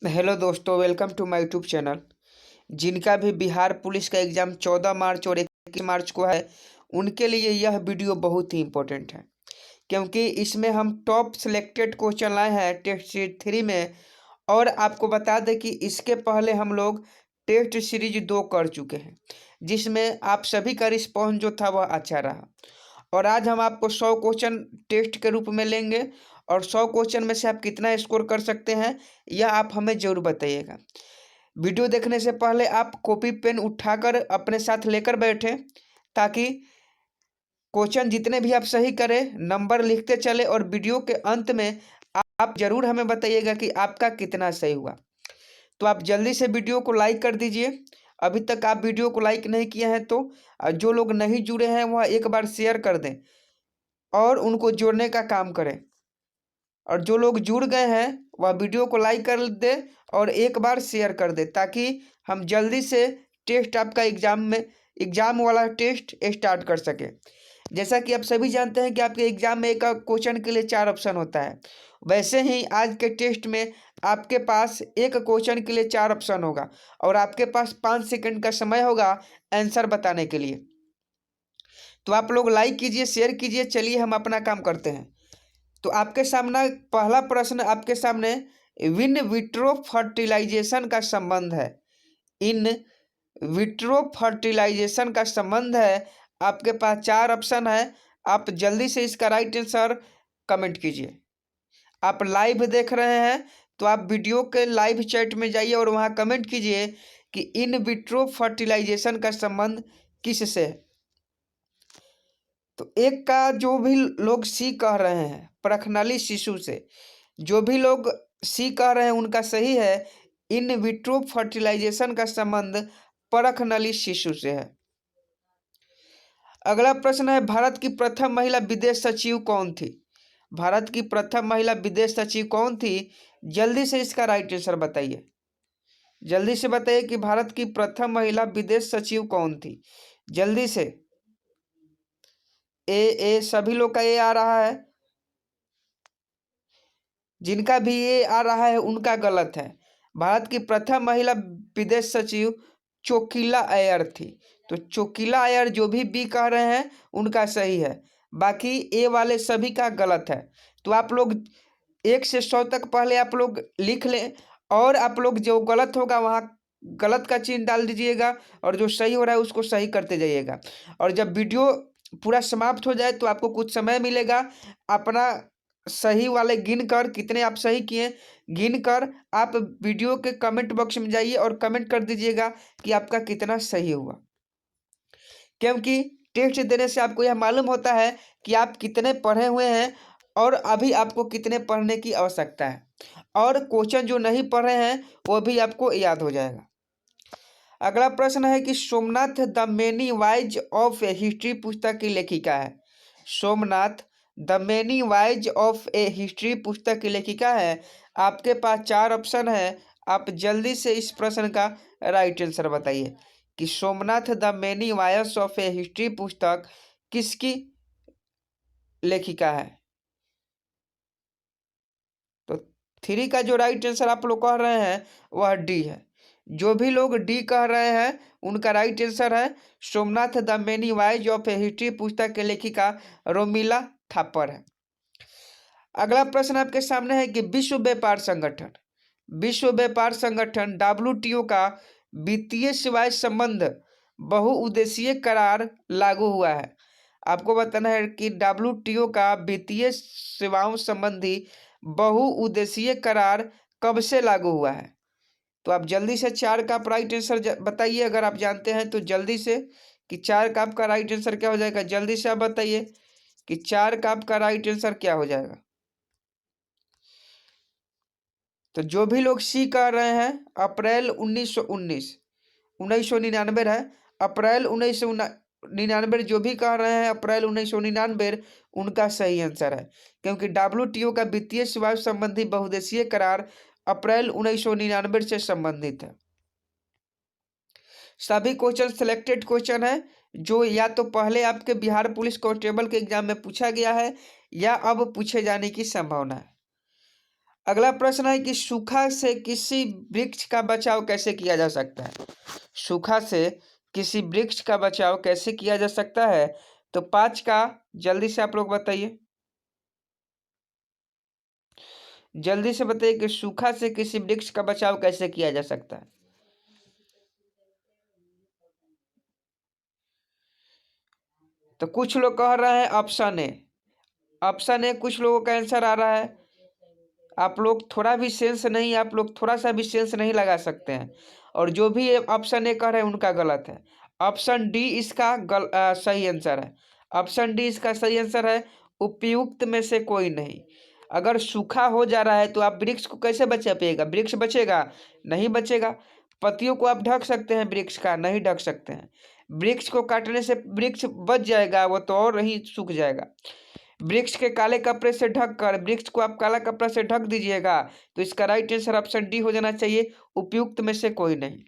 Hello दोस्तों, welcome to my YouTube channel. जिनका भी बिहार पुलिस का एग्ज़ाम 14 मार्च और 21 मार्च को है, उनके लिए यह वीडियो बहुत ही इम्पोर्टेंट है, क्योंकि इसमें हम टॉप सिलेक्टेड क्वेश्चन लाए हैं टेस्ट सीरीज 3 में। और आपको बता दें कि इसके पहले हम लोग टेस्ट सीरीज 2 कर चुके हैं, जिसमें आप सभी का रिस्पॉन्स जो था वह अच्छा रहा। और आज हम आपको 100 क्वेश्चन टेस्ट के रूप में लेंगे, और 100 क्वेश्चन में से आप कितना स्कोर कर सकते हैं यह आप हमें ज़रूर बताइएगा। वीडियो देखने से पहले आप कॉपी पेन उठाकर अपने साथ लेकर बैठें, ताकि क्वेश्चन जितने भी आप सही करें नंबर लिखते चले, और वीडियो के अंत में आप ज़रूर हमें बताइएगा कि आपका कितना सही हुआ। तो आप जल्दी से वीडियो को लाइक कर दीजिए। अभी तक आप वीडियो को लाइक नहीं किए हैं तो जो लोग नहीं जुड़े हैं वह एक बार शेयर कर दें और उनको जोड़ने का काम करें। और जो लोग जुड़ गए हैं वह वीडियो को लाइक कर दे और एक बार शेयर कर दे, ताकि हम जल्दी से टेस्ट आपका एग्ज़ाम वाला टेस्ट स्टार्ट कर सके। जैसा कि आप सभी जानते हैं कि आपके एग्ज़ाम में एक क्वेश्चन के लिए 4 ऑप्शन होता है, वैसे ही आज के टेस्ट में आपके पास एक क्वेश्चन के लिए 4 ऑप्शन होगा, और आपके पास 5 सेकंड का समय होगा आंसर बताने के लिए। तो आप लोग लाइक कीजिए, शेयर कीजिए। चलिए हम अपना काम करते हैं। तो आपके सामने पहला प्रश्न आपके सामने इन विट्रो फर्टिलाइजेशन का संबंध है। इन विट्रो फर्टिलाइजेशन का संबंध है। आपके पास 4 ऑप्शन है। आप जल्दी से इसका राइट आंसर कमेंट कीजिए। आप लाइव देख रहे हैं तो आप वीडियो के लाइव चैट में जाइए और वहां कमेंट कीजिए कि इन विट्रो फर्टिलाइजेशन का संबंध किससे है। तो एक का जो भी लोग सी कह रहे हैं प्रखनली शिशु से, जो भी लोग सी कह रहे हैं उनका सही है। इन विट्रो फर्टिलाइजेशन का संबंध परखनली शिशु से है। अगला प्रश्न है, भारत की प्रथम महिला विदेश सचिव कौन थी? भारत की प्रथम महिला विदेश सचिव कौन थी? जल्दी से इसका राइट आंसर बताइए। जल्दी से बताइए कि भारत की प्रथम महिला विदेश सचिव कौन थी। जल्दी से। ए सभी लोग का ए आ रहा है। जिनका भी ये आ रहा है उनका गलत है। भारत की प्रथम महिला विदेश सचिव चोकिला अय्यर थी। तो चोकिला अय्यर जो भी बी कह रहे हैं उनका सही है, बाकी ए वाले सभी का गलत है। तो आप लोग 1 से 100 तक पहले आप लोग लिख लें, और आप लोग जो गलत होगा वहाँ गलत का चिन्ह डाल दीजिएगा, और जो सही हो रहा है उसको सही करते जाइएगा। और जब वीडियो पूरा समाप्त हो जाए तो आपको कुछ समय मिलेगा अपना सही वाले गिन कर, कितने आप सही किए गिन कर आप वीडियो के कमेंट बॉक्स में जाइए और कमेंट कर दीजिएगा कि आपका कितना सही हुआ। क्योंकि टेस्ट देने से आपको यह मालूम होता है कि आप कितने पढ़े हुए हैं और अभी आपको कितने पढ़ने की आवश्यकता है, और क्वेश्चन जो नहीं पढ़ रहे हैं वो भी आपको याद हो जाएगा। अगला प्रश्न है कि Somnath the many wise of a history पुस्तक की लेखिका है। Somnath the many wise of a history पुस्तक की लेखिका है। आपके पास 4 ऑप्शन है। आप जल्दी से इस प्रश्न का राइट आंसर बताइए कि Somnath the many voice of a history पुस्तक किसकी लेखिका है। तो 3 का जो राइट आंसर आप लोग कह रहे हैं वह डी है। जो भी लोग डी कह रहे हैं उनका राइट आंसर है Somnath the many wise of a history पुस्तक के लेखिका रोमिला थापर है। अगला प्रश्न आपके सामने है कि विश्व व्यापार संगठन WTO का वित्तीय सेवाएं संबंध बहुउद्देशीय करार लागू हुआ है। आपको बताना है कि WTO का वित्तीय सेवाओं संबंधी बहुउद्देशीय करार कब से लागू हुआ है। तो आप जल्दी से 4 का आप राइट आंसर बताइए, अगर आप जानते हैं तो जल्दी से, कि 4 का आपका राइट आंसर क्या हो जाएगा। जल्दी से आप बताइए कि 4 का आपका राइट आंसर क्या हो जाएगा। तो जो भी लोग सी कह रहे हैं अप्रैल 1999 है। अप्रैल 1999 जो भी कह रहे हैं अप्रैल 1999 उनका सही आंसर है, क्योंकि WTO का वित्तीय सेवाओं संबंधी बहुउद्देशीय करार अप्रैल 1999 से संबंधित है। सभी क्वेश्चन सिलेक्टेड क्वेश्चन है, जो या तो पहले आपके बिहार पुलिस कांस्टेबल के एग्जाम में पूछा गया है या अब पूछे जाने की संभावना है। अगला प्रश्न है कि सूखा से किसी वृक्ष का बचाव कैसे किया जा सकता है। सूखा से किसी वृक्ष का बचाव कैसे किया जा सकता है, तो 5 का जल्दी से आप लोग बताइए, जल्दी से बताइए कि सूखा से किसी वृक्ष का बचाव कैसे किया जा सकता है। तो कुछ लोग कह रहे हैं ऑप्शन ए, ऑप्शन ए कुछ लोगों का आंसर आ रहा है। आप लोग थोड़ा भी सेंस नहीं, आप लोग थोड़ा सा भी सेंस नहीं लगा सकते हैं, और जो भी ऑप्शन ए कह रहे हैं उनका गलत है। ऑप्शन डी इसका सही आंसर है। ऑप्शन डी इसका सही आंसर है, उपयुक्त में से कोई नहीं। अगर सूखा हो जा रहा है तो आप वृक्ष को कैसे बचा पाइएगा, वृक्ष बचेगा नहीं बचेगा। पत्तियों को आप ढक सकते हैं, वृक्ष का नहीं ढक सकते हैं। वृक्ष को काटने से वृक्ष बच जाएगा, वो तो और ही सूख जाएगा। वृक्ष के काले कपड़े से ढक कर वृक्ष को आप काला कपड़ा से ढक दीजिएगा, तो इसका राइट आंसर ऑप्शन डी हो जाना चाहिए, उपयुक्त में से कोई नहीं।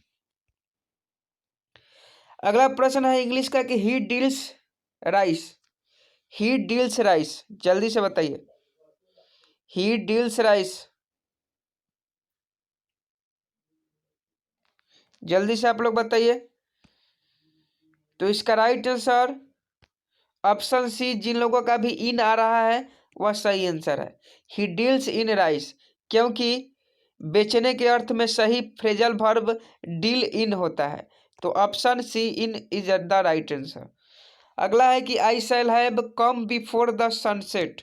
अगला प्रश्न है इंग्लिश का कि he deals rice, he deals rice, जल्दी से बताइए, ही डील्स राइस, जल्दी से आप लोग बताइए। तो इसका राइट आंसर ऑप्शन सी, जिन लोगों का भी इन आ रहा है वह सही आंसर है, ही डील्स इन राइस, क्योंकि बेचने के अर्थ में सही फ्रेजल वर्ब डील इन होता है। तो option C in is the right answer. अगला है कि I shall have come before the sunset.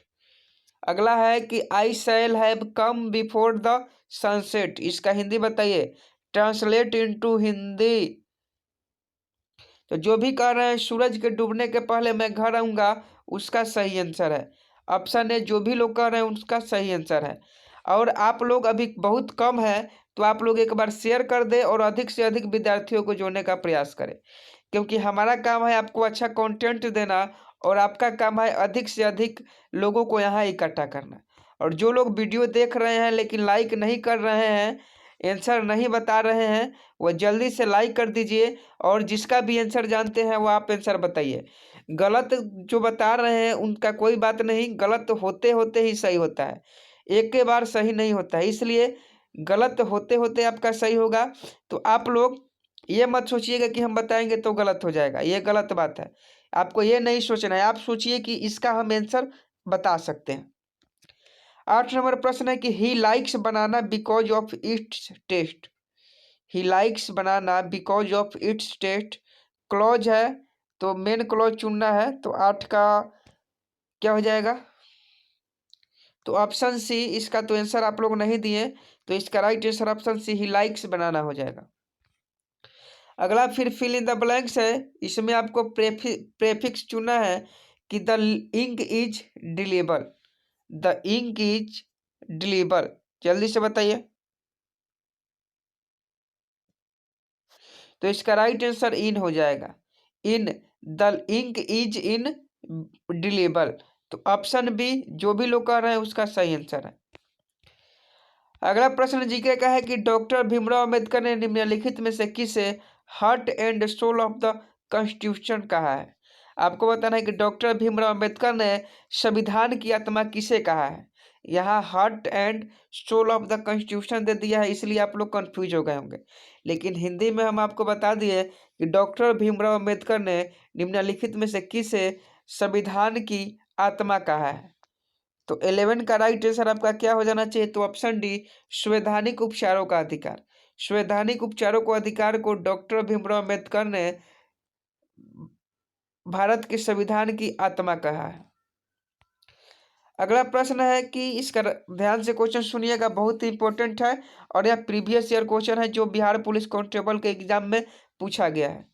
अगला है कि I shall have come before the sunset, इसका हिंदी बताइए, ट्रांसलेट इनटू हिंदी। तो जो भी कह रहे हैं सूरज के डूबने के पहले मैं घर आऊंगा, उसका सही आंसर है ऑप्शन ए। जो भी लोग कह रहे हैं उसका सही आंसर है। और आप लोग अभी बहुत कम है, तो आप लोग एक बार शेयर कर दें और अधिक से अधिक विद्यार्थियों को जोड़ने का प्रयास करें, क्योंकि हमारा काम है आपको अच्छा कंटेंट देना, और आपका काम है अधिक से अधिक लोगों को यहाँ इकट्ठा करना। और जो लोग वीडियो देख रहे हैं लेकिन लाइक नहीं कर रहे हैं, आंसर नहीं बता रहे हैं, वो जल्दी से लाइक कर दीजिए, और जिसका भी आंसर जानते हैं वो आप आंसर बताइए। गलत जो बता रहे हैं उनका कोई बात नहीं, गलत होते होते ही सही होता है, एक के बार सही नहीं होता है, इसलिए गलत होते होते आपका सही होगा। तो आप लोग ये मत सोचिएगा कि हम बताएंगे तो गलत हो जाएगा, ये गलत बात है। आपको ये नहीं सोचना है, आप सोचिए कि इसका हम आंसर बता सकते हैं। 8 नंबर प्रश्न है कि he likes banana because of its taste. He likes banana because of its taste clause है, तो मेन क्लॉज चुनना है। तो 8 का क्या हो जाएगा, तो ऑप्शन सी, इसका तो आंसर आप लोग नहीं दिए, तो इसका right answer option C he likes banana हो जाएगा। अगला फिर फिल इन द ब्लैंक्स है, इसमें आपको प्रेफिक्स चुनना है कि the ink is deliver, the ink is deliver, जल्दी से बताइए। तो इसका राइट आंसर इन हो जाएगा, in, the ink is in deliver. तो ऑप्शन बी, जो भी लोग कह रहे हैं उसका सही आंसर है। अगला प्रश्न जीके का है कि डॉक्टर भीमराव अंबेडकर ने निम्नलिखित में से किसे heart and soul of the constitution कहा है। आपको बताना है कि डॉक्टर भीमराव अंबेडकर ने संविधान की आत्मा किसे कहा है। यहाँ heart and soul of the constitution दे दिया है, इसलिए आप लोग कंफ्यूज हो गए होंगे, लेकिन हिंदी में हम आपको बता दिए कि डॉक्टर भीमराव अंबेडकर ने निम्नलिखित में से किसे संविधान की आत्मा कहा है। तो 11 का राइट आंसर आपका क्या हो जाना चाहिए, तो ऑप्शन डी, संवैधानिक उपचारों का अधिकार। संवैधानिक उपचारों को अधिकार को डॉक्टर भीमराव अंबेडकर ने भारत के संविधान की आत्मा कहा है। अगला प्रश्न है कि इसका ध्यान से क्वेश्चन सुनिएगा, बहुत ही इंपॉर्टेंट है, और यह प्रीवियस ईयर क्वेश्चन है जो बिहार पुलिस कांस्टेबल के एग्जाम में पूछा गया है।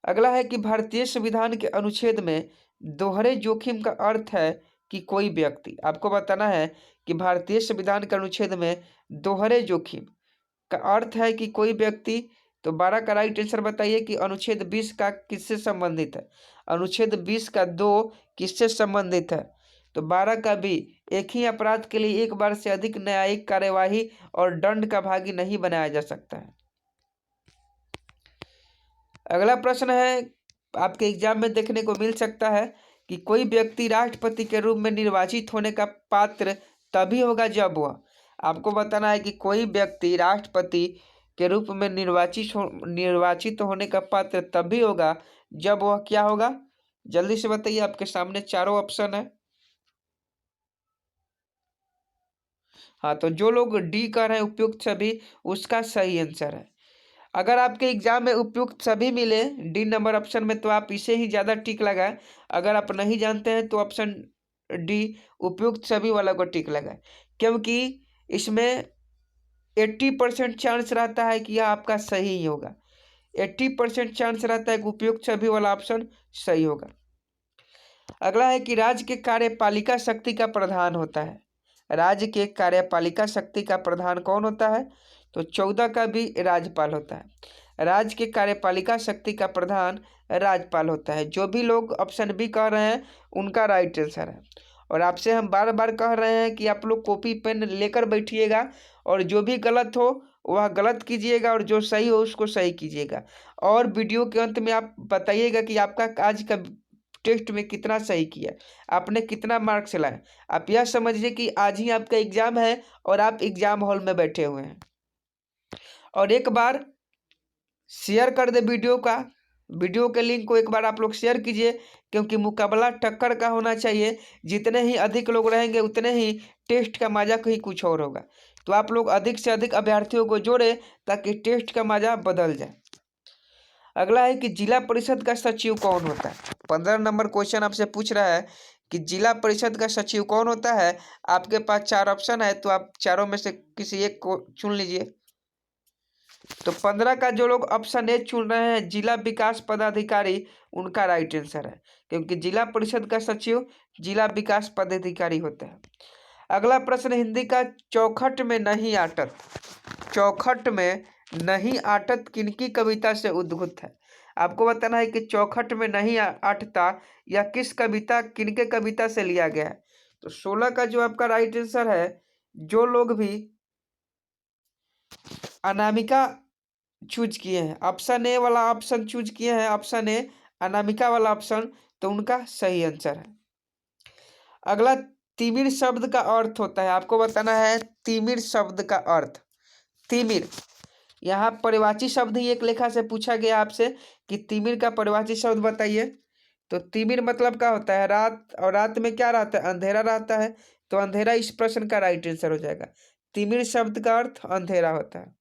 अगला है कि भारतीय संविधान के अनुच्छेद में दोहरे जोखिम का अर्थ है कि कोई व्यक्ति, आपको बताना है कि भारतीय संविधान के अनुच्छेद में दोहरे जोखिम का अर्थ है कि कोई व्यक्ति। तो 12 का राइट आंसर बताइए कि अनुच्छेद 20 का किससे संबंधित है। अनुच्छेद 20 का 2 किससे संबंधित है। तो 12 का भी, एक ही अपराध के लिए एक बार से अधिक न्यायिक कार्यवाही और दंड का भागी नहीं बनाया जा सकता है। अगला प्रश्न है, आपके एग्जाम में देखने को मिल सकता है कि कोई व्यक्ति राष्ट्रपति के रूप में निर्वाचित होने का पात्र तभी होगा जब वह आपको बताना है कि कोई व्यक्ति राष्ट्रपति के रूप में निर्वाचित होने का पात्र तभी होगा जब वह क्या होगा, जल्दी से बताइए। आपके सामने चारों ऑप्शन है। हाँ, तो जो लोग डी कर रहे हैं उपयुक्त सभी, उसका सही आंसर है। अगर आपके एग्जाम में उपयुक्त सभी मिले डी नंबर ऑप्शन में, तो आप इसे ही ज्यादा टिक लगाए। अगर आप नहीं जानते हैं तो ऑप्शन डी उपयुक्त सभी वाला को टिक लगाए, क्योंकि इसमें 80% चांस रहता है कि यह आपका सही ही होगा। 80% चांस रहता है कि उपयुक्त सभी वाला ऑप्शन सही होगा। अगला है कि राज्य के कार्यपालिका शक्ति का प्रधान होता है। राज्य के कार्यपालिका शक्ति का प्रधान कौन होता है? तो 14 का भी राज्यपाल होता है। राज्य के कार्यपालिका शक्ति का प्रधान राज्यपाल होता है। जो भी लोग ऑप्शन बी कह रहे हैं उनका राइट आंसर है। और आपसे हम बार बार कह रहे हैं कि आप लोग कॉपी पेन लेकर बैठिएगा और जो भी गलत हो वह गलत कीजिएगा और जो सही हो उसको सही कीजिएगा। और वीडियो के अंत में आप बताइएगा कि आपका आज का टेस्ट में कितना सही किया, आपने कितना मार्क्स लाए। आप यह समझिए कि आज ही आपका एग्जाम है और आप एग्जाम हॉल में बैठे हुए हैं। और एक बार शेयर कर दे वीडियो के लिंक को एक बार आप लोग शेयर कीजिए, क्योंकि मुकाबला टक्कर का होना चाहिए। जितने ही अधिक लोग रहेंगे उतने ही टेस्ट का मजा कहीं कुछ और होगा। तो आप लोग अधिक से अधिक अभ्यर्थियों को जोड़े ताकि टेस्ट का मजा बदल जाए। अगला है कि जिला परिषद का सचिव कौन होता है। 15 नंबर क्वेश्चन आपसे पूछ रहा है कि जिला परिषद का सचिव कौन होता है। आपके पास 4 ऑप्शन है, तो आप चारों में से किसी एक को चुन लीजिए। तो 15 का जो लोग ऑप्शन ए चुन रहे हैं जिला विकास पदाधिकारी, उनका राइट आंसर है, क्योंकि जिला परिषद का सचिव जिला विकास पदाधिकारी होता है। अगला प्रश्न, हिंदी का चौखट में नहीं आटत, चौखट में नहीं आटत किनकी कविता से उद्भूत है। आपको बताना है कि चौखट में नहीं आटता या किस कविता, किनके कविता से लिया गया है। तो 16 का जो आपका राइट आंसर है, जो लोग भी अनामिका चूज किए हैं, ऑप्शन ए वाला ऑप्शन चूज किए हैं, ऑप्शन ए अनामिका वाला ऑप्शन, तो उनका सही आंसर है। अगला, तिमिर शब्द का अर्थ होता है। आपको बताना है तिमिर शब्द का अर्थ। तिमिर, यहाँ परिवाची शब्द ही एक लेखा से पूछा गया आपसे कि तिमिर का परिवाची शब्द बताइए। तो तिमिर मतलब क्या होता है? रात, और रात में क्या रहता है? अंधेरा रहता है। तो अंधेरा इस प्रश्न का राइट आंसर हो जाएगा। तिमिर शब्द का अर्थ अंधेरा होता है।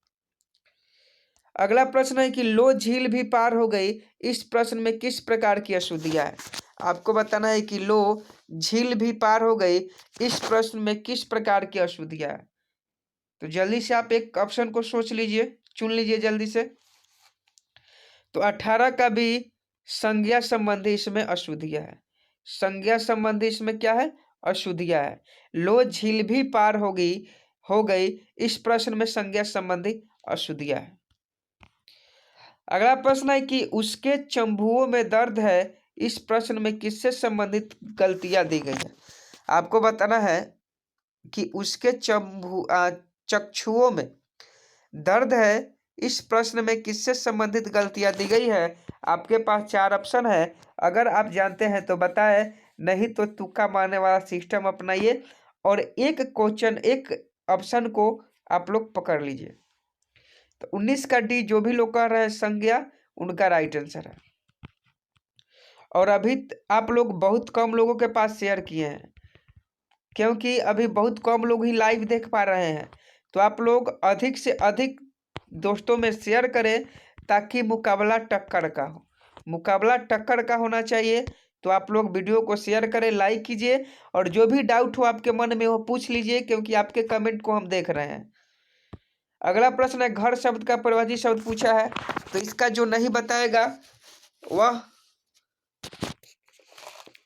अगला प्रश्न है कि लो झील भी पार हो गई, इस प्रश्न में किस प्रकार की अशुद्धियां है। आपको बताना है कि लो झील भी पार हो गई, इस प्रश्न में किस प्रकार की अशुद्धियां है। तो जल्दी से आप एक ऑप्शन को सोच लीजिए, चुन लीजिए जल्दी से। तो 18 का भी संज्ञा संबंधी इसमें अशुद्धियां है। संज्ञा संबंधी इसमें क्या है? अशुद्धियां है। लो झील भी पार हो गई, इस प्रश्न में संज्ञा संबंधी अशुद्धियां है। अगला प्रश्न है कि उसके चंबुओं में दर्द है, इस प्रश्न में किससे संबंधित गलतियां दी गई है। आपको बताना है कि उसके चक्षुओं में दर्द है, इस प्रश्न में किससे संबंधित गलतियां दी गई है। आपके पास 4 ऑप्शन है, अगर आप जानते हैं तो बताएं, नहीं तो तुक्का मारने वाला सिस्टम अपनाइए और एक ऑप्शन को आप लोग पकड़ लीजिए। तो 19 का डी, जो भी लोग कर रहे हैं संज्ञा, उनका राइट आंसर है। और अभी आप लोग बहुत कम लोगों के पास शेयर किए हैं, क्योंकि अभी बहुत कम लोग ही लाइव देख पा रहे हैं। तो आप लोग अधिक से अधिक दोस्तों में शेयर करें ताकि मुकाबला टक्कर का हो। मुकाबला टक्कर का होना चाहिए। तो आप लोग वीडियो को शेयर करें, लाइक कीजिए और जो भी डाउट हो आपके मन में वो पूछ लीजिए, क्योंकि आपके कमेंट को हम देख रहे हैं। अगला प्रश्न है, घर शब्द का परिवाची शब्द पूछा है। तो इसका जो नहीं बताएगा वह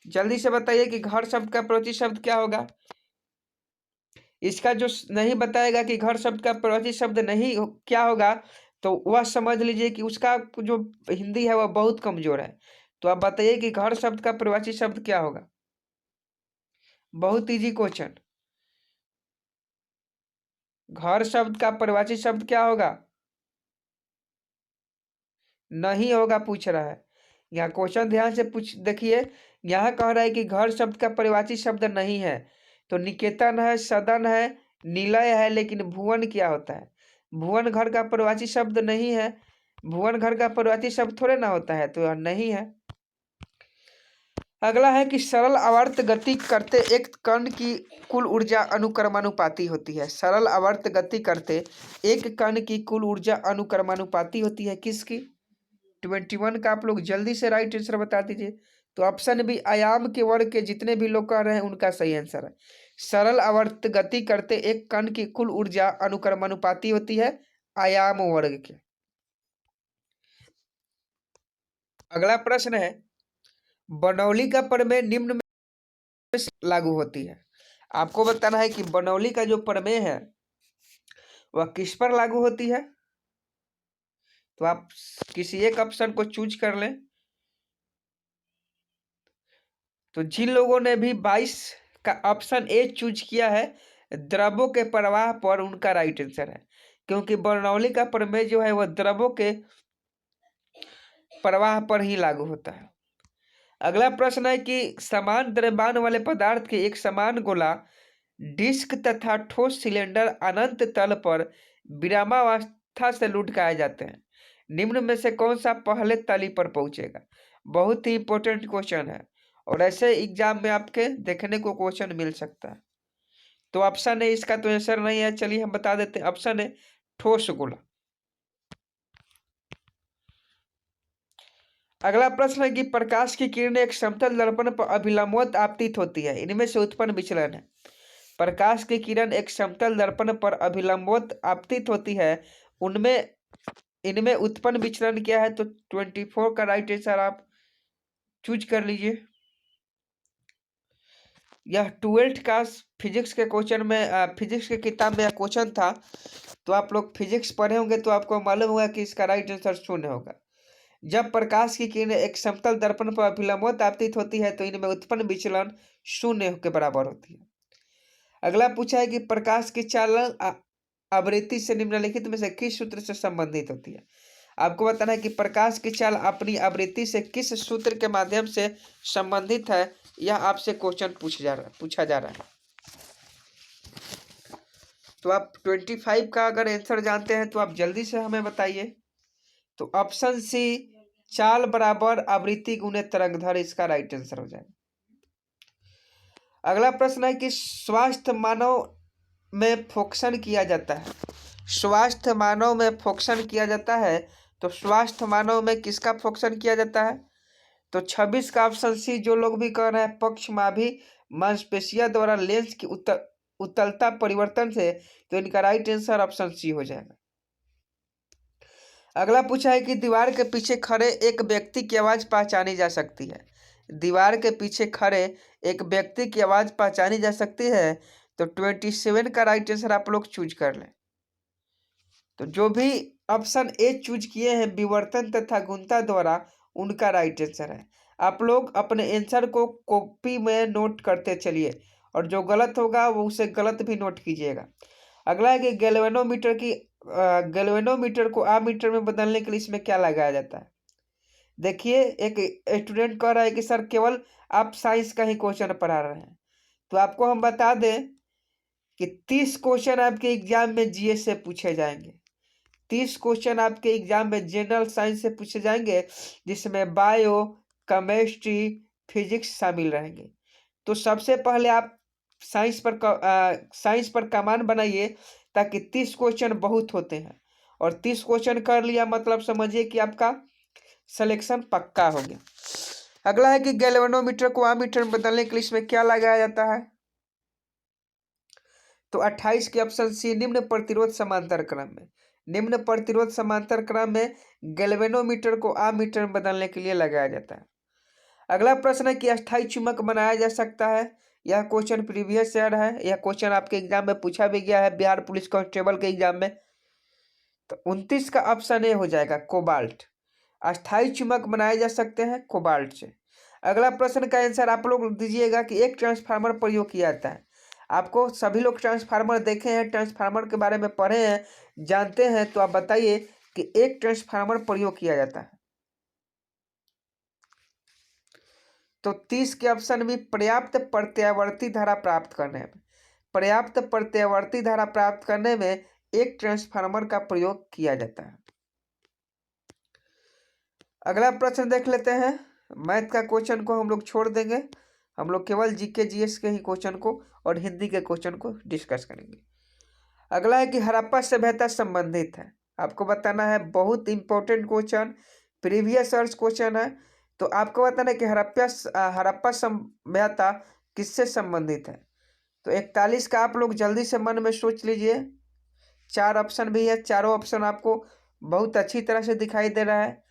जल्दी से बताइए कि घर शब्द का परिवाची शब्द क्या होगा। इसका जो नहीं बताएगा कि घर शब्द का परिवाची शब्द नहीं क्या होगा, तो वह समझ लीजिए कि उसका जो हिंदी है वह बहुत कमजोर है। तो आप बताइए कि घर शब्द का परिवाची शब्द क्या होगा। बहुत इजी क्वेश्चन। घर शब्द का परिवाची शब्द क्या होगा? नहीं होगा पूछ रहा है। यहाँ क्वेश्चन ध्यान से पूछ देखिए, यहाँ कह रहा है कि घर शब्द का परिवाची शब्द नहीं है। तो निकेतन है, सदन है, निलय है, लेकिन भुवन क्या होता है? भुवन घर का पर्यायवाची शब्द नहीं है। भुवन घर का पर्यायवाची शब्द थोड़े ना होता है, तो यह नहीं है। अगला है कि सरल आवर्त गति करते एक कण की कुल ऊर्जा अनुक्रमानुपाती होती है। सरल आवर्त गति करते एक कण की कुल ऊर्जा अनुक्रमानुपाती होती है किसकी? 21 का आप लोग जल्दी से राइट आंसर बता दीजिए। तो ऑप्शन बी, आयाम के वर्ग के जितने भी लोग कह रहे हैं उनका सही आंसर है। सरल आवर्त गति करते एक कण की कुल ऊर्जा अनुक्रमानुपाती होती है आयाम वर्ग के। अगला प्रश्न है, बर्नौली का प्रमेय निम्न में लागू होती है। आपको बताना है कि बर्नौली का जो प्रमेय है वह किस पर लागू होती है। तो आप किसी एक ऑप्शन को चूज कर लें। तो जिन लोगों ने भी 22 का ऑप्शन ए चूज किया है, द्रवों के प्रवाह पर, उनका राइट आंसर है, क्योंकि बर्नौली का प्रमेय जो है वह द्रवों के प्रवाह पर ही लागू होता है। अगला प्रश्न है कि समान द्रव्यमान वाले पदार्थ के एक समान गोला, डिस्क तथा ठोस सिलेंडर अनंत तल पर विरामावस्था से लुढ़काए जाते हैं। निम्न में से कौन सा पहले तली पर पहुंचेगा? बहुत ही इंपॉर्टेंट क्वेश्चन है और ऐसे एग्जाम में आपके देखने को क्वेश्चन मिल सकता है। तो ऑप्शन है इसका तो आंसर नहीं है, चलिए हम बता देते हैं। ऑप्शन है ठोस गोला। अगला प्रश्न है कि प्रकाश की किरणें एक समतल दर्पण पर अभिलंबवत आपतित होती है, इनमें से उत्पन्न विचलन है। प्रकाश की किरण एक समतल दर्पण पर अभिलंबवत आपतित होती है, उनमें इनमें उत्पन्न विचलन क्या है? तो 24 का राइट आंसर आप चूज कर लीजिए। यह 12th का फिजिक्स के क्वेश्चन में, फिजिक्स के किताब में यह क्वेश्चन था। तो आप लोग फिजिक्स पढ़े होंगे तो आपको मालूम होगा कि इसका राइट आंसर शून्य होगा। जब प्रकाश की किरणें एक समतल दर्पण पर अभिलंबवत आपतित होती है तो इनमें उत्पन्न विचलन शून्य के बराबर होती है। अगला पूछा है कि प्रकाश की चालन आवृत्ति से निम्नलिखित में से किस सूत्र से संबंधित होती है। आपको बताना है कि प्रकाश की चाल अपनी आवृत्ति से किस सूत्र के माध्यम से संबंधित है, यह आपसे क्वेश्चन पूछा जा रहा है। तो आप 25 का अगर आंसर जानते हैं तो आप जल्दी से हमें बताइए। तो ऑप्शन सी, चाल बराबर आवृत्ति गुणे तरंगदैर्घ्य, इसका राइट आंसर हो जाएगा। अगला प्रश्न है कि स्वास्थ्य मानव में फोक्सन किया जाता है। स्वास्थ्य मानव में फोक्सन किया जाता है, तो स्वास्थ्य मानव में किसका फोक्सन किया जाता है? तो 26 का ऑप्शन सी, जो लोग भी कह रहे हैं पक्षमाभि मांसपेशियों द्वारा लेंस की उत्तलता परिवर्तन से, तो इनका राइट आंसर ऑप्शन सी हो जाएगा। अगला पूछा है कि दीवार के पीछे खड़े एक व्यक्ति की आवाज पहचानी जा सकती है। दीवार के पीछे खड़े एक व्यक्ति की आवाज पहचानी जा सकती है, तो 27 का राइट आंसर आप लोग चूज कर लें। तो जो भी ऑप्शन ए चूज किए हैं विवर्तन तथा गुणता द्वारा, उनका राइट आंसर है। आप लोग अपने आंसर को कॉपी में नोट करते चलिए और जो गलत होगा वो उसे गलत भी नोट कीजिएगा। अगला है कि गैल्वेनोमीटर को आमीटर में बदलने के लिए इसमें क्या लगाया जाता है। देखिए, एक स्टूडेंट कह रहा है कि सर केवल आप साइंस का ही क्वेश्चन पढ़ा रहे हैं, तो आपको हम बता दें कि 30 क्वेश्चन आपके एग्जाम में जीएस से पूछे जाएंगे। 30 क्वेश्चन आपके एग्जाम में जनरल साइंस से पूछे जाएंगे, जिसमें बायो, केमिस्ट्री, फिजिक्स शामिल रहेंगे। तो सबसे पहले आप साइंस पर कमान बनाइए, ताकि 30 क्वेश्चन बहुत होते हैं और 30 क्वेश्चन कर लिया मतलब समझिए कि आपका सिलेक्शन पक्का हो गया। अगला है कि गैल्वेनोमीटर को आमीटर में बदलने के लिए इसमें क्या लगाया जाता है। तो 28 के ऑप्शन सी, निम्न प्रतिरोध समांतर क्रम में। निम्न प्रतिरोध समांतर क्रम में गैल्वेनोमीटर को आमीटर में बदलने के लिए लगाया जाता है। अगला प्रश्न है कि अस्थायी चुंबक बनाया जा सकता है। यह क्वेश्चन प्रीवियस ईयर है, यह क्वेश्चन आपके एग्जाम में पूछा भी गया है बिहार पुलिस कांस्टेबल के एग्जाम में। तो 29 का ऑप्शन ए हो जाएगा कोबाल्ट। अस्थायी चुंबक बनाए जा सकते हैं कोबाल्ट से। अगला प्रश्न का आंसर आप लोग दीजिएगा कि एक ट्रांसफार्मर प्रयोग किया जाता है। आपको सभी लोग ट्रांसफार्मर देखे हैं, ट्रांसफार्मर के बारे में पढ़े हैं, जानते हैं, तो आप बताइए कि एक ट्रांसफार्मर प्रयोग किया जाता है। तो 30 के ऑप्शन में पर्याप्त प्रत्यावर्ती धारा प्राप्त करने में। पर्याप्त प्रत्यावर्ती धारा प्राप्त करने में एक ट्रांसफार्मर का प्रयोग किया जाता है। अगला प्रश्न देख लेते हैं। मैथ का क्वेश्चन को हम लोग छोड़ देंगे, हम लोग केवल जीके जीएस के ही क्वेश्चन को और हिंदी के क्वेश्चन को डिस्कस करेंगे। अगला है कि हड़प्पा सभ्यता संबंधित है, आपको बताना है। बहुत important question, previous years question है। तो आपको बताना है कि हड़प्पा सभ्यता किससे संबंधित है। तो 41 का आप लोग जल्दी से मन में सोच लीजिए। 4 ऑप्शन भी है, चारों ऑप्शन आपको बहुत अच्छी तरह से दिखाई दे रहा है।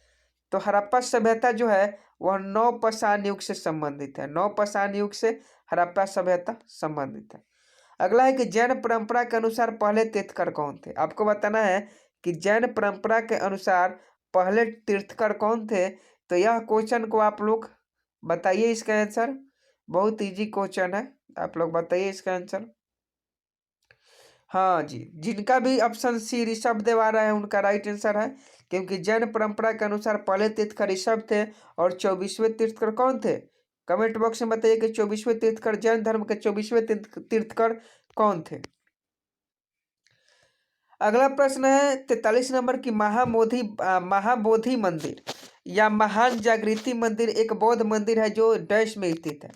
तो हड़प्पा सभ्यता जो है वह नवपाषाण युग से संबंधित है। नवपाषाण युग से हड़प्पा सभ्यता संबंधित है। अगला है कि जैन परंपरा के अनुसार पहले तीर्थकर कौन थे। आपको बताना है कि जैन परंपरा के अनुसार पहले तीर्थकर कौन थे। तो यह क्वेश्चन को आप लोग बताइए इसका आंसर। बहुत इजी क्वेश्चन है, आप लोग बताइए इसका आंसर। हाँ जी, जिनका भी ऑप्शन सी ऋषभ देव आ रहा है उनका राइट आंसर है, क्योंकि जैन परंपरा के अनुसार पहले तीर्थकर ऋषभ थे। और 24वें तीर्थकर कौन थे, कमेंट बॉक्स में बताइए कि 24वें तीर्थकर, जैन धर्म के 24वें तीर्थकर कौन थे। अगला प्रश्न है 43 नंबर की महाबोधि मंदिर या महान जागृति मंदिर एक बौद्ध मंदिर है जो डैश में स्थित है।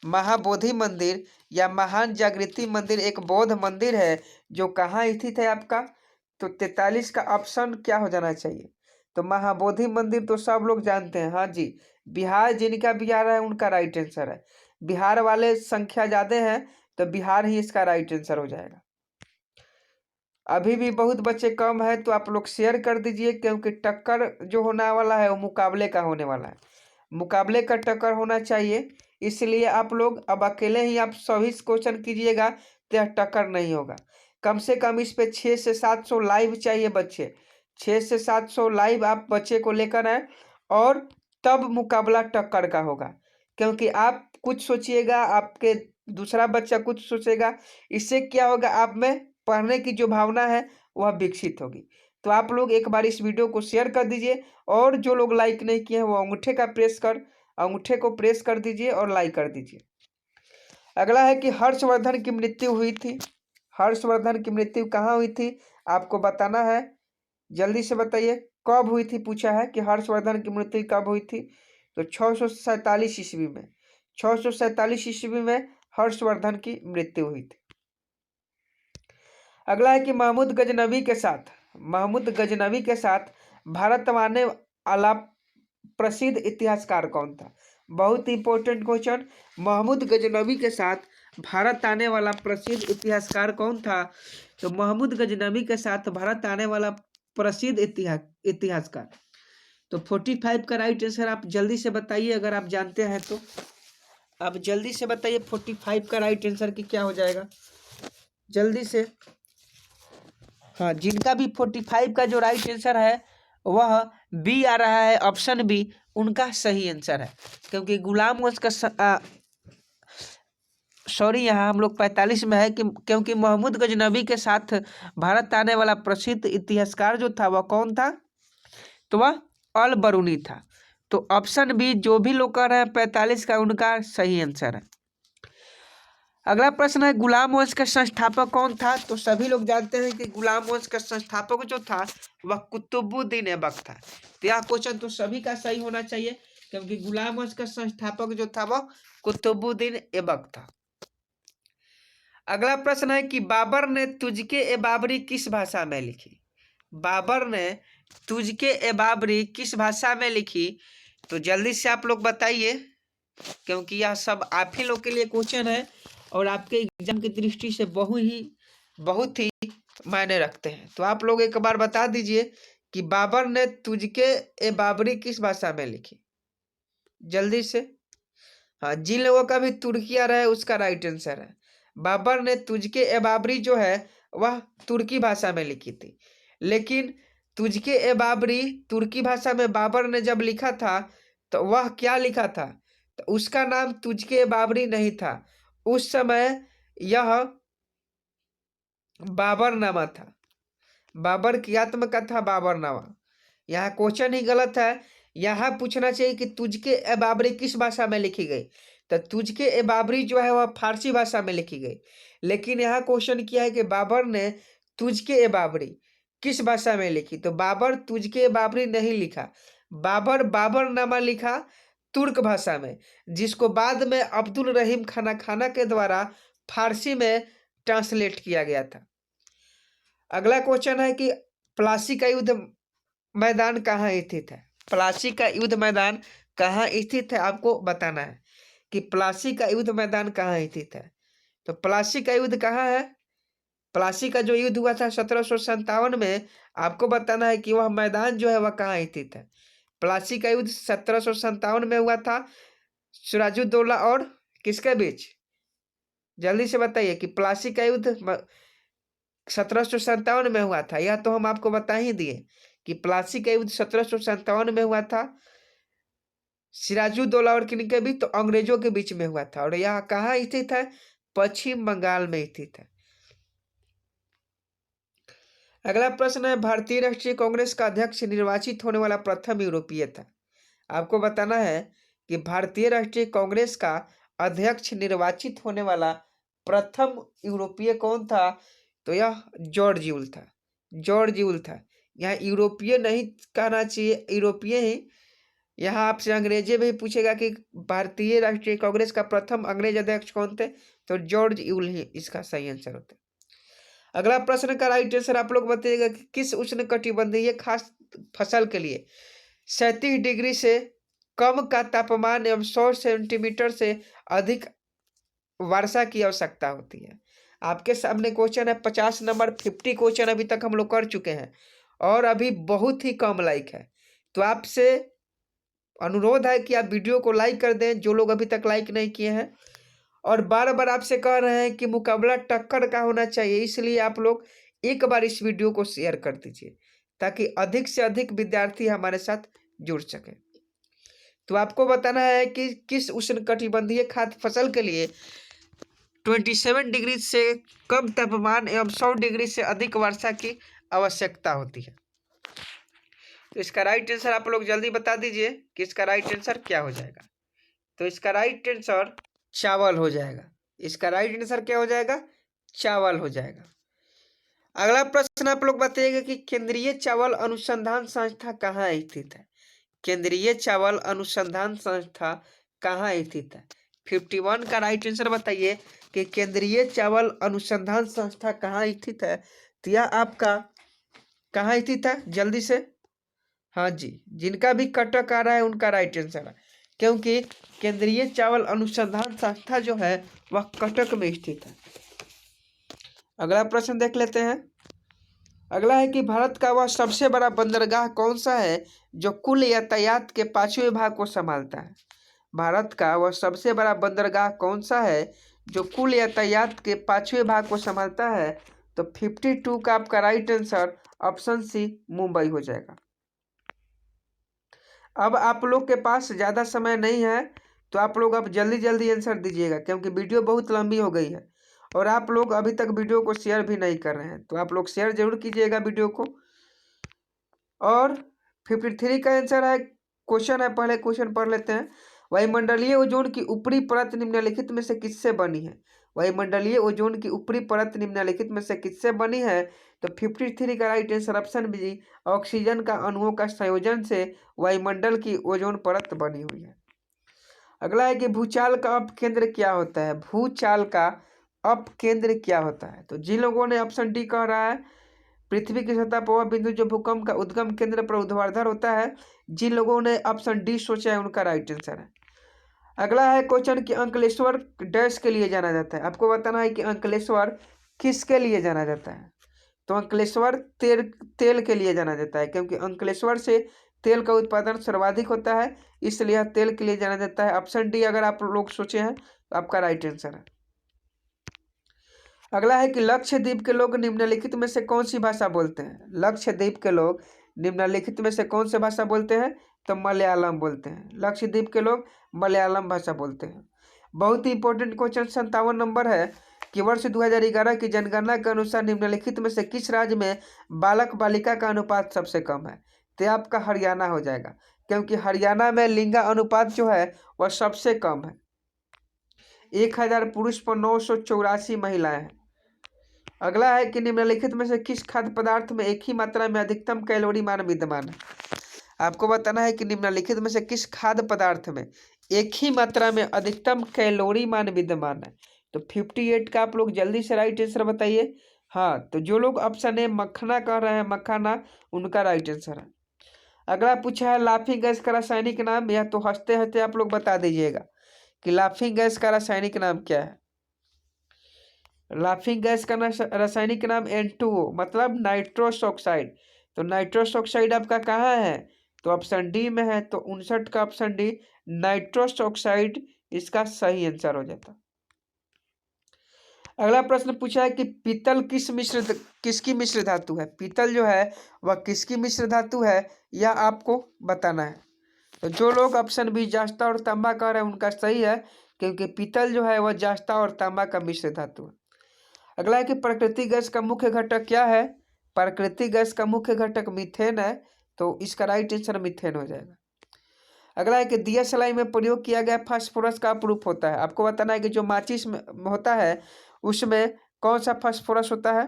महाबोधि मंदिर या महान जागृति मंदिर एक बौद्ध मंदिर है जो कहाँ स्थित है आपका। तो 43 का ऑप्शन क्या हो जाना चाहिए। तो महाबोधि मंदिर तो सब लोग जानते हैं, हाँ जी, बिहार, जिनका बिहार है उनका राइट आंसर है। बिहार वाले संख्या ज्यादा है तो बिहार ही इसका राइट आंसर हो जाएगा। अभी भी बहुत बच्चे कम है तो आप लोग शेयर कर दीजिए, क्योंकि टक्कर जो होने वाला है वो मुकाबले का होने वाला है। मुकाबले का टक्कर होना चाहिए, इसलिए आप लोग अब अकेले ही आप सभी क्वेश्चन कीजिएगा तो यह टक्कर नहीं होगा। कम से कम इस पे 600 से 700 लाइव चाहिए बच्चे। 600 से 700 लाइव आप बच्चे को लेकर आए और तब मुकाबला टक्कर का होगा। क्योंकि आप कुछ सोचिएगा, आपके दूसरा बच्चा कुछ सोचेगा, इससे क्या होगा, आप में पढ़ने की जो भावना है वह विकसित होगी। तो आप लोग एक बार इस वीडियो को शेयर कर दीजिए, और जो लोग लाइक नहीं किए हैं वो अंगूठे को प्रेस कर दीजिए और लाइक कर दीजिए। अगला है कि हर्षवर्धन की मृत्यु हुई थी। हर्षवर्धन की मृत्यु कहाँ हुई थी आपको बताना है, जल्दी से बताइए कब हुई थी। पूछा है कि हर्षवर्धन की मृत्यु कब हुई थी। तो 647 ईस्वी में, 647 ईस्वी में हर्षवर्धन की मृत्यु हुई थी। अगला है कि महमूद गजनवी के साथ भारत आने वाला प्रसिद्ध इतिहासकार कौन था। बहुत इंपॉर्टेंट क्वेश्चन, महमूद गजनवी के साथ भारत आने वाला प्रसिद्ध इतिहासकार कौन था। तो महमूद गजनवी के साथ भारत आने वाला प्रसिद्ध इतिहासकार, तो 45 का राइट आंसर आप जल्दी से बताइए। अगर आप जानते हैं तो आप जल्दी से बताइए 45 का राइट आंसर की क्या हो जाएगा, जल्दी से। हाँ, जिनका भी 45 का जो राइट आंसर है वह बी आ रहा है, ऑप्शन बी उनका सही आंसर है। क्योंकि गुलाम वंश का सॉरी, यहाँ हम लोग 45 में है कि क्योंकि महमूद गजनवी के साथ भारत आने वाला प्रसिद्ध इतिहासकार जो था वह कौन था, तो वह अल बरूनी था। तो ऑप्शन बी जो भी लोग कह रहे हैं 45 का, उनका सही आंसर है। अगला प्रश्न है गुलाम वंश का संस्थापक कौन था। तो सभी लोग जानते हैं कि गुलाम वंश का संस्थापक जो था वह कुतुबुद्दीन ऐबक था। तो यह क्वेश्चन तो सभी का सही होना चाहिए, क्योंकि गुलाम वंश का संस्थापक जो था वह कुतुबुद्दीन ऐबक था। अगला प्रश्न है कि बाबर ने तुझके ए बाबरी किस भाषा में लिखी। बाबर ने तुझके ए बाबरी किस भाषा में लिखी। तो जल्दी से आप लोग बताइए, क्योंकि यह सब आप ही लोग के लिए क्वेश्चन है और आपके एग्जाम की दृष्टि से बहुत ही मायने रखते हैं। तो आप लोग एक बार बता दीजिए कि बाबर ने तुझके ए बाबरी किस भाषा में लिखी, जल्दी से। हाँ, जिन लोगों का भी तुर्की आ रहा है उसका राइट आंसर है। बाबर ने तुझके ए बाबरी जो है वह तुर्की भाषा में लिखी थी, लेकिन तुझके ए बाबरी तुर्की भाषा में बाबर ने जब लिखा था तो वह क्या लिखा था, तो उसका नाम तुझके ए बाबरी नहीं था। उस समय यह बाबरनामा था, बाबर की आत्मकथा बाबरनामा। यहाँ क्वेश्चन ही गलत है, यहाँ पूछना चाहिए कि तुझके ए बाबरी किस भाषा में लिखी गई। तो तुझके ए बाबरी जो है वह फारसी भाषा में लिखी गई, लेकिन यहाँ क्वेश्चन किया है कि बाबर ने तुझके ए बाबरी किस भाषा में लिखी। तो बाबर तुझके ए बाबरी नहीं लिखा, बाबर बाबरनामा लिखा तुर्क भाषा में, जिसको बाद में अब्दुल रहीम खाना के द्वारा फारसी में ट्रांसलेट किया गया था। अगला क्वेश्चन है कि प्लासी का युद्ध मैदान कहाँ स्थित है। प्लासी का युद्ध मैदान कहाँ स्थित है आपको बताना है कि प्लासी का युद्ध मैदान कहाँ स्थित है। तो प्लासी का युद्ध कहाँ है, प्लासी का जो युद्ध हुआ था 1757 में, आपको बताना है कि वह मैदान जो है वह कहाँ स्थित है। प्लासी का युद्ध 1757 में हुआ था सिराजुद्दौला और किसके बीच, जल्दी से बताइए कि प्लासी का युद्ध 1757 में हुआ था। यह तो हम आपको बता ही दिए कि प्लासी का युद्ध 1757 में हुआ था सिराजुद्दौला और किनके बीच, तो अंग्रेजों के बीच में हुआ था। और यह कहाँ स्थित है, पश्चिम बंगाल में स्थित है। अगला प्रश्न है भारतीय राष्ट्रीय कांग्रेस का अध्यक्ष निर्वाचित होने वाला प्रथम यूरोपीय था। आपको बताना है कि भारतीय राष्ट्रीय कांग्रेस का अध्यक्ष निर्वाचित होने वाला प्रथम यूरोपीय कौन था। तो यह जॉर्ज यूल था, जॉर्ज यूल था। यहाँ यूरोपीय नहीं कहना चाहिए, यूरोपीय ही। यहाँ आपसे अंग्रेजी में ही पूछेगा कि भारतीय राष्ट्रीय कांग्रेस का प्रथम अंग्रेज अध्यक्ष कौन थे, तो जॉर्ज यूल ही इसका सही आंसर होता है। अगला प्रश्न का राइट आंसर आप लोग बताइएगा कि किस उष्णकटिबंधीय खास फसल के लिए 37 डिग्री से कम का तापमान एवं 100 सेंटीमीटर से अधिक वर्षा की आवश्यकता होती है। आपके सामने क्वेश्चन है 50 नंबर, 50 क्वेश्चन अभी तक हम लोग कर चुके हैं और अभी बहुत ही कम लाइक है। तो आपसे अनुरोध है कि आप वीडियो को लाइक कर दें, जो लोग अभी तक लाइक नहीं किए हैं। और बार बार आपसे कह रहे हैं कि मुकाबला टक्कर का होना चाहिए, इसलिए आप लोग एक बार इस वीडियो को शेयर कर दीजिए ताकि अधिक से अधिक विद्यार्थी हमारे साथ जुड़ सके। तो आपको बताना है कि किस उष्णकटिबंधीय खाद्य फसल के लिए 27 डिग्री से कम तापमान एवं 100 डिग्री से अधिक वर्षा की आवश्यकता होती है। तो इसका राइट आंसर आप लोग जल्दी बता दीजिए कि इसका राइट आंसर क्या हो जाएगा। तो इसका राइट आंसर चावल हो जाएगा। इसका राइट आंसर क्या हो जाएगा, चावल हो जाएगा। अगला प्रश्न आप लोग बताइएगा कि केंद्रीय चावल अनुसंधान संस्था कहाँ स्थित है। केंद्रीय चावल अनुसंधान संस्था कहाँ स्थित है। 51 का राइट आंसर बताइए कि केंद्रीय चावल अनुसंधान संस्था कहाँ स्थित है। तो यह आपका कहाँ स्थित है, जल्दी से, हाँ जी, जिनका भी कटक आ रहा है उनका राइट आंसर है, क्योंकि केंद्रीय चावल अनुसंधान संस्था जो है वह कटक में स्थित है। अगला प्रश्न देख लेते हैं। अगला है कि भारत का वह सबसे बड़ा बंदरगाह कौन सा है जो कुल यातायात के 5वें भाग को संभालता है। भारत का वह सबसे बड़ा बंदरगाह कौन सा है जो कुल यातायात के 5वें भाग को संभालता है। तो 52 का आपका right answer option C Mumbai हो जाएगा। अब आप लोग के पास ज़्यादा समय नहीं है, तो आप लोग अब जल्दी जल्दी आंसर दीजिएगा, क्योंकि वीडियो बहुत लंबी हो गई है और आप लोग अभी तक वीडियो को शेयर भी नहीं कर रहे हैं। तो आप लोग शेयर जरूर कीजिएगा वीडियो को। और 53 का आंसर है, क्वेश्चन है, पहले क्वेश्चन पढ़ लेते हैं। वायुमंडलीय ओजोन की ऊपरी परत निम्नलिखित में से किससे बनी है। वायुमंडलीय ओजोन की ऊपरी परत निम्नलिखित में से किससे बनी है। तो 53 का right answer option B, oxygen का अणुओं का संयोजन से वायुमंडल की ओजोन परत बनी हुई है। अगला है कि भूचाल का अपकेंद्र क्या होता है। भूचाल का अपकेंद्र क्या होता है। तो जिन लोगों ने ऑप्शन डी कह रहा है, पृथ्वी की सतह पर वह बिंदु जो भूकंप का उद्गम केंद्र पर ऊर्ध्वाधर होता है, जिन लोगों ने ऑप्शन डी सोचा है उनका राइट आंसर है। अगला है क्वेश्चन कि अंकलेश्वर डैश के लिए जाना जाता है। आपको बताना है कि अंकलेश्वर किसके लिए जाना जाता है। तो अंकलेश्वर तेल के लिए जाना जाता है, क्योंकि अंकलेश्वर से तेल का उत्पादन सर्वाधिक होता है, इसलिए यह तेल के लिए जाना जाता है। ऑप्शन डी अगर आप लोग सोचे हैं तो आपका राइट आंसर है। अगला है कि लक्षद्वीप के लोग निम्नलिखित में से कौन सी भाषा बोलते हैं। लक्षद्वीप के लोग निम्नलिखित में से कौन सी भाषा बोलते हैं। तो मलयालम बोलते हैं। लक्षद्वीप के लोग मलयालम भाषा बोलते हैं। बहुत ही इंपॉर्टेंट क्वेश्चन 57 नंबर है कि वर्ष 2011 की जनगणना के अनुसार निम्नलिखित में से किस राज्य में बालक बालिका का अनुपात सबसे कम है। तो आपका हरियाणा हो जाएगा, क्योंकि हरियाणा में लिंगा अनुपात जो है वह सबसे कम है। 1000 पुरुष पर 984 महिलाएं हैं। अगला है कि निम्नलिखित में से किस खाद्य पदार्थ में एक ही मात्रा में अधिकतम कैलोरी मान विद्यमान है। आपको बताना है कि निम्नलिखित में से किस खाद्य पदार्थ में एक ही मात्रा में अधिकतम कैलोरी मान विद्यमान है। तो 58 का आप लोग जल्दी से राइट आंसर बताइए। हाँ, तो जो लोग ऑप्शन ए मखना कह रहे हैं, मखाना, उनका राइट आंसर है। अगला पूछा है लाफिंग गैस का रासायनिक नाम, या तो हंसते हंसते आप लोग बता दीजिएगा कि लाफिंग गैस का रासायनिक नाम क्या है। लाफिंग गैस का रासायनिक नाम N2O मतलब नाइट्रोस ऑक्साइड। तो नाइट्रोस ऑक्साइड आपका कहाँ है, तो ऑप्शन डी में है। तो 59 का ऑप्शन डी नाइट्रोस ऑक्साइड इसका सही आंसर हो जाता। अगला प्रश्न पूछा है कि पीतल किसकी मिश्र धातु है। पीतल जो है वह किसकी मिश्र धातु है, यह आपको बताना है। तो जो लोग ऑप्शन बी जास्ता और तांबा कह रहे हैं उनका सही है, क्योंकि पीतल जो है वह जास्ता और तांबा का मिश्र धातु है। अगला है कि प्राकृतिक गैस का मुख्य घटक क्या है। प्राकृतिक गैस का मुख्य घटक मीथेन है, तो इसका राइट आंसर मीथेन हो जाएगा। अगला है कि दिया सलाई में प्रयोग किया गया फास्फोरस का प्रूफ होता है। आपको बताना है कि जो माचिस में होता है उसमें कौन सा फास्फोरस होता है,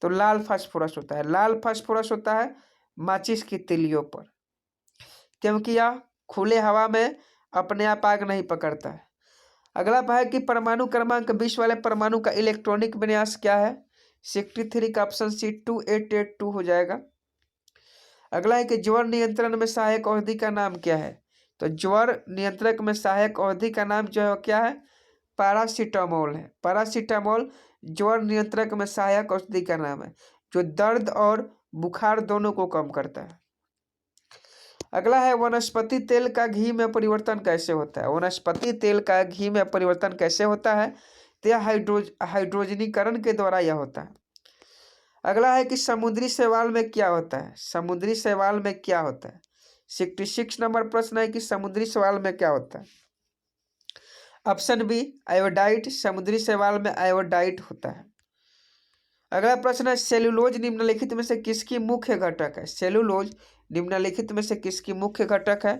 तो लाल फास्फोरस होता है। लाल फास्फोरस होता है माचिस की तिलियों पर, क्योंकि यह खुले हवा में अपने आप आग नहीं पकड़ता है। अगला है कि परमाणु क्रमांक 20 वाले परमाणु का इलेक्ट्रॉनिक विन्यास क्या है। 63 का ऑप्शन सी 2882 हो जाएगा। अगला है कि ज्वर नियंत्रण में सहायक औषधि का नाम क्या है। तो ज्वर नियंत्रक में सहायक औषधि का नाम जो है क्या है, पैरासीटामोल है। पैरासीटामोल ज्वर नियंत्रक में सहायक औषधि का नाम है, जो दर्द और बुखार दोनों को कम करता है। अगला है वनस्पति तेल का घी में परिवर्तन कैसे होता है। वनस्पति तेल का घी में परिवर्तन कैसे होता है, तो यह हाइड्रोजनीकरण के द्वारा यह होता है। अगला है कि समुद्री शैवाल में क्या होता है। समुद्री शैवाल में क्या होता है। 66 नंबर प्रश्न है कि समुद्री शैवाल में क्या होता है। ऑप्शन बी आयोडाइड, समुद्री शैवाल में आयोडाइड होता है। अगला प्रश्न है सेलुलोज निम्नलिखित में से किसकी मुख्य घटक है। सेलुलोज निम्नलिखित में से किसकी मुख्य घटक है,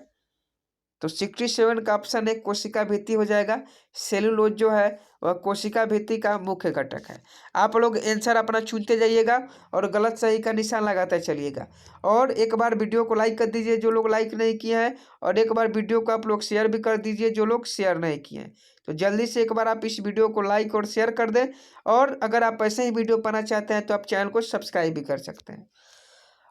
तो 67 का ऑप्शन है कोशिका भित्ति हो जाएगा। सेलुलोज जो है वह कोशिका भित्ति का मुख्य घटक है। आप लोग आंसर अपना चुनते जाइएगा और गलत सही का निशान लगाते चलिएगा। और एक बार वीडियो को लाइक कर दीजिए जो लोग लाइक नहीं किए हैं, और एक बार वीडियो को आप लोग शेयर भी कर दीजिए जो लोग शेयर नहीं किए हैं। तो जल्दी से एक बार आप इस वीडियो को लाइक और शेयर कर दें, और अगर आप ऐसे ही वीडियो पाना चाहते हैं तो आप चैनल को सब्सक्राइब भी कर सकते हैं।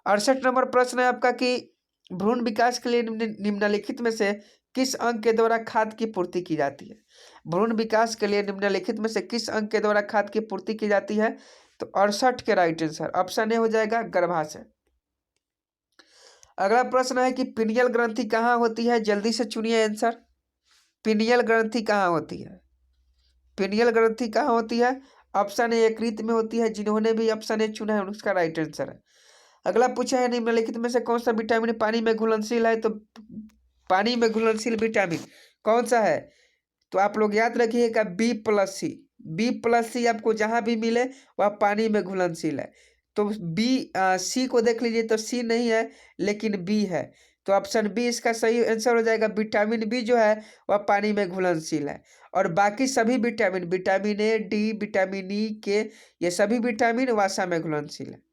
68 नंबर प्रश्न है आपका कि भ्रूण विकास के लिए निम्नलिखित में से किस अंग के द्वारा खाद की पूर्ति की जाती है। भ्रूण विकास के लिए निम्नलिखित में से किस अंग के द्वारा खाद की पूर्ति की जाती है, तो 68 के राइट आंसर ऑप्शन ए हो जाएगा गर्भाशय। अगला प्रश्न है कि पिनियल ग्रंथि कहाँ होती है। जल्दी से चुनिए आंसर। पिनियल ग्रंथि कहाँ होती है। पिनियल ग्रंथि कहाँ होती है, ऑप्शन ए यकृत में होती है। जिन्होंने भी ऑप्शन ए चुना है उसका राइट आंसर है। अगला पूछा है निम्नलिखित में से कौन सा विटामिन पानी में घुलनशील है। तो पानी में घुलनशील विटामिन कौन सा है, तो आप लोग याद रखिएगा B+C। B+C आपको जहां भी मिले वह पानी में घुलनशील है। तो सी को देख लीजिए तो सी नहीं है लेकिन बी है, तो ऑप्शन बी इसका सही आंसर हो जाएगा। विटामिन बी जो है वह पानी में घुलनशील है, और बाकी सभी vitamin A, D, vitamin E के, ये सभी विटामिन वसा में घुलनशील है।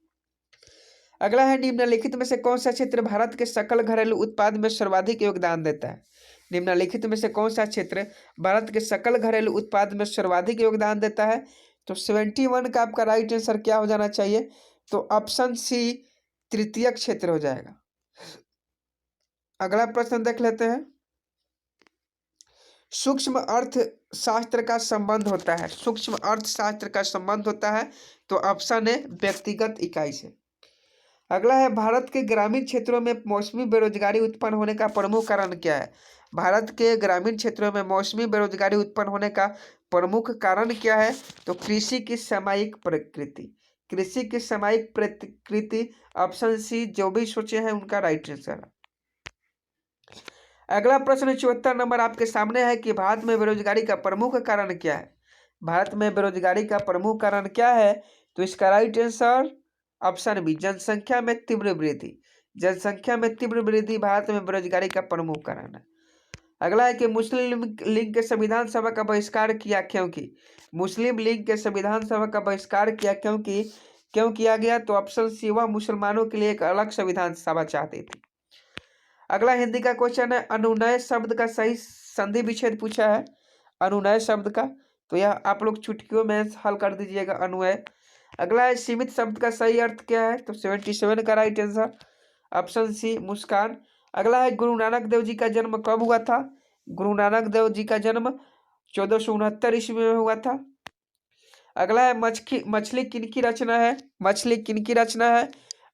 अगला है निम्नलिखित में से कौन सा क्षेत्र भारत के सकल घरेलू उत्पाद में सर्वाधिक योगदान देता है। निम्नलिखित में से कौन सा क्षेत्र भारत के सकल घरेलू उत्पाद में सर्वाधिक योगदान देता है, तो 71 का आपका राइट आंसर क्या हो जाना चाहिए, तो ऑप्शन सी तृतीय क्षेत्र हो जाएगा। अगला प्रश्न देख लेते हैं। सूक्ष्म अर्थशास्त्र का संबंध होता है। सूक्ष्म अर्थशास्त्र का संबंध होता है, तो ऑप्शन ए व्यक्तिगत इकाई से। अगला है भारत के ग्रामीण क्षेत्रों में मौसमी बेरोजगारी उत्पन्न होने का प्रमुख कारण क्या है। भारत के ग्रामीण क्षेत्रों में मौसमी बेरोजगारी उत्पन्न होने का प्रमुख कारण क्या है, तो कृषि की सामयिक प्रकृति। कृषि की सामयिक प्रकृति ऑप्शन सी, जो भी सोचे हैं उनका राइट आंसर है। अगला प्रश्न 74 नंबर आपके सामने है कि भारत में बेरोजगारी का प्रमुख कारण क्या है। भारत में बेरोजगारी का प्रमुख कारण क्या है, तो इसका राइट आंसर ऑप्शन बी जनसंख्या में तीव्र वृद्धि। जनसंख्या में तीव्र वृद्धि भारत में बेरोजगारी का प्रमुख कारण है। अगला है कि मुस्लिम लीग के संविधान सभा का बहिष्कार किया क्योंकि, मुस्लिम लीग के संविधान सभा का बहिष्कार किया क्योंकि, क्यों किया गया? तो ऑप्शन सी, वह मुसलमानों के लिए एक अलग संविधान सभा चाहती थी। अगला हिंदी का क्वेश्चन है, अनुनय शब्द का सही संधि विच्छेद पूछा है, अनुनय शब्द का, तो यह आप लोग चुटकियों में हल कर दीजिएगा, अनुनय। अगला है सीमित शब्द का सही अर्थ क्या है? तो 77 का राइट आंसर ऑप्शन सी, मुस्कान। अगला है गुरु नानक देव जी का जन्म कब हुआ था? गुरु नानक देव जी का जन्म 1469 ईस्वी में हुआ था। अगला है मछली किनकी रचना है? मछली किनकी रचना है?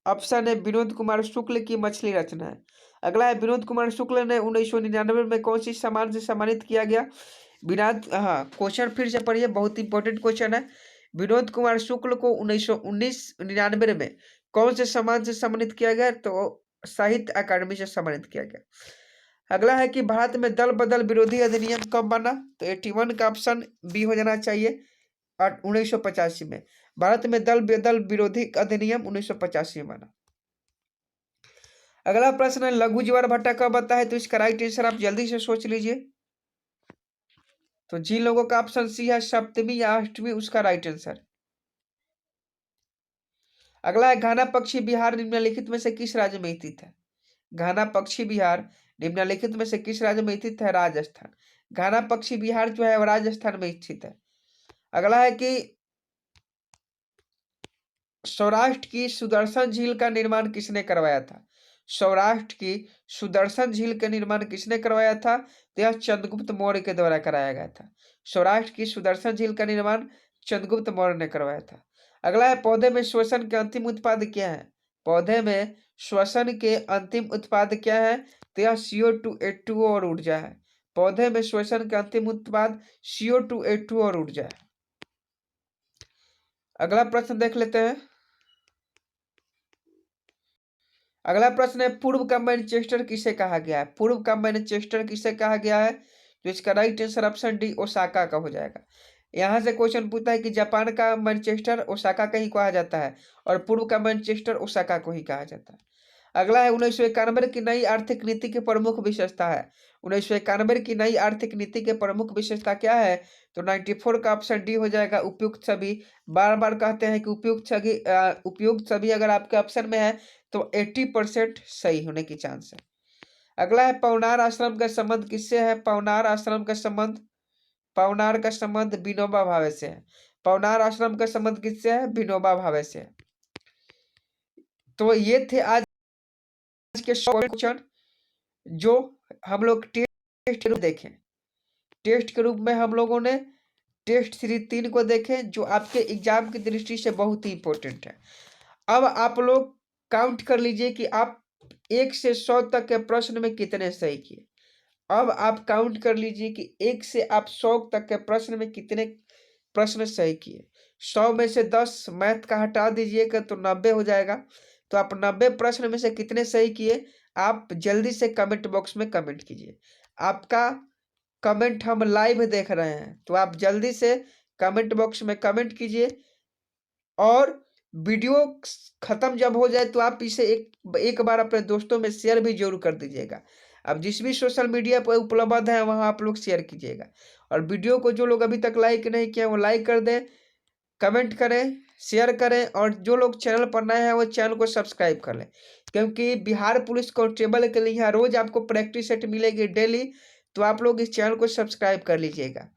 ऑप्शन है विनोद कुमार शुक्ल की मछली रचना है। अगला है विनोद कुमार शुक्ल ने 1999 में कौन सी सम्मान से सम्मानित किया गया? क्वेश्चन फिर से पढ़िए, बहुत इंपॉर्टेंट क्वेश्चन है। विनोद कुमार शुक्ल को 1999 में कौन से सम्मान से सम्मानित किया गया? तो साहित्य अकादमी से सम्मानित किया गया। अगला है कि भारत में दल बदल विरोधी अधिनियम कब बना? तो 81 का ऑप्शन बी हो जाना चाहिए, 1985 में। भारत में दल बदल विरोधी अधिनियम 1985 में बना। अगला प्रश्न है लघु ज्वार भट्टा कब आता है? तो इसका राइट आंसर आप जल्दी से सोच लीजिए। तो जिन लोगों का ऑप्शन सी है सप्तमी या अष्टमी, उसका राइट आंसर। अगला है घाना पक्षी बिहार निम्नलिखित में से किस राज्य में स्थित है? घाना पक्षी बिहार निम्नलिखित में से किस राज्य में स्थित है? राजस्थान। घाना पक्षी बिहार जो है वो राजस्थान में स्थित है। अगला है कि सौराष्ट्र की सुदर्शन झील का निर्माण किसने करवाया था? सौराष्ट्र की सुदर्शन झील का निर्माण किसने करवाया था? तो यह चंद्रगुप्त मौर्य के द्वारा कराया गया था। सौराष्ट्र की सुदर्शन झील का निर्माण चंद्रगुप्त मौर्य ने करवाया था। अगला है पौधे में श्वसन के अंतिम उत्पाद क्या है? पौधे में श्वसन के अंतिम उत्पाद क्या है? तो यह CO2 H2O और ऊर्जा है। पौधे में श्वसन के अंतिम उत्पाद CO2 H2O और ऊर्जा है। अगला प्रश्न देख लेते हैं। अगला प्रश्न है पूर्व का मैनचेस्टर किसे कहा गया है? पूर्व का मैनचेस्टर किसे कहा गया है? तो इसका right answer option D, Osaka का हो जाएगा। यहां से क्वेश्चन पूछता है कि जापान का मैनचेस्टर ओसाका का ही कहा जाता है और पूर्व का मैनचेस्टर ओसाका को ही कहा जाता है। अगला है 1991 की नई आर्थिक नीति की प्रमुख विशेषता है। 1991 की नई आर्थिक नीति के प्रमुख विशेषता क्या है? तो 94 का ऑप्शन डी हो जाएगा, उपयुक्त सभी। बार बार कहते हैं कि उपयुक्त सभी अगर आपके ऑप्शन में है तो 80% सही होने की चांस है। अगला है पवनार आश्रम का संबंध किससे है? पवनार आश्रम का संबंध, पवनार का संबंध विनोबा भावे से है। पवनार आश्रम का संबंध किससे है? विनोबा भावे से है। तो ये थे आज के क्वेश्चन जो हम लोग टेस्ट देखें। टेस्ट के रूप में हम लोगों ने टेस्ट सीरीज 3 को देखें जो आपके एग्जाम की दृष्टि से बहुत ही इंपॉर्टेंट है। अब आप लोग काउंट कर लीजिए कि आप 1 से 100 तक के प्रश्न में कितने सही किए। अब आप काउंट कर लीजिए कि 1 से आप 100 तक के प्रश्न में कितने प्रश्न सही किए। 100 में से 10 मैथ का हटा दीजिएगा तो 90 हो जाएगा। तो आप 90 प्रश्न में से कितने सही किए, आप जल्दी से कमेंट बॉक्स में कमेंट कीजिए। आपका कमेंट हम लाइव देख रहे हैं, तो आप जल्दी से कमेंट बॉक्स में कमेंट कीजिए और वीडियो खत्म जब हो जाए तो आप इसे एक बार अपने दोस्तों में शेयर भी जरूर कर दीजिएगा। अब जिस भी सोशल मीडिया पर उपलब्ध है वहां आप लोग शेयर कीजिएगा और वीडियो को जो लोग अभी तक लाइक नहीं किए वो लाइक कर दें, कमेंट करें, शेयर करें और जो लोग चैनल पर नए हैं वो चैनल को सब्सक्राइब कर लें, क्योंकि बिहार पुलिस कांस्टेबल के लिए यहाँ रोज आपको प्रैक्टिस सेट मिलेगी डेली। तो आप लोग इस चैनल को सब्सक्राइब कर लीजिएगा।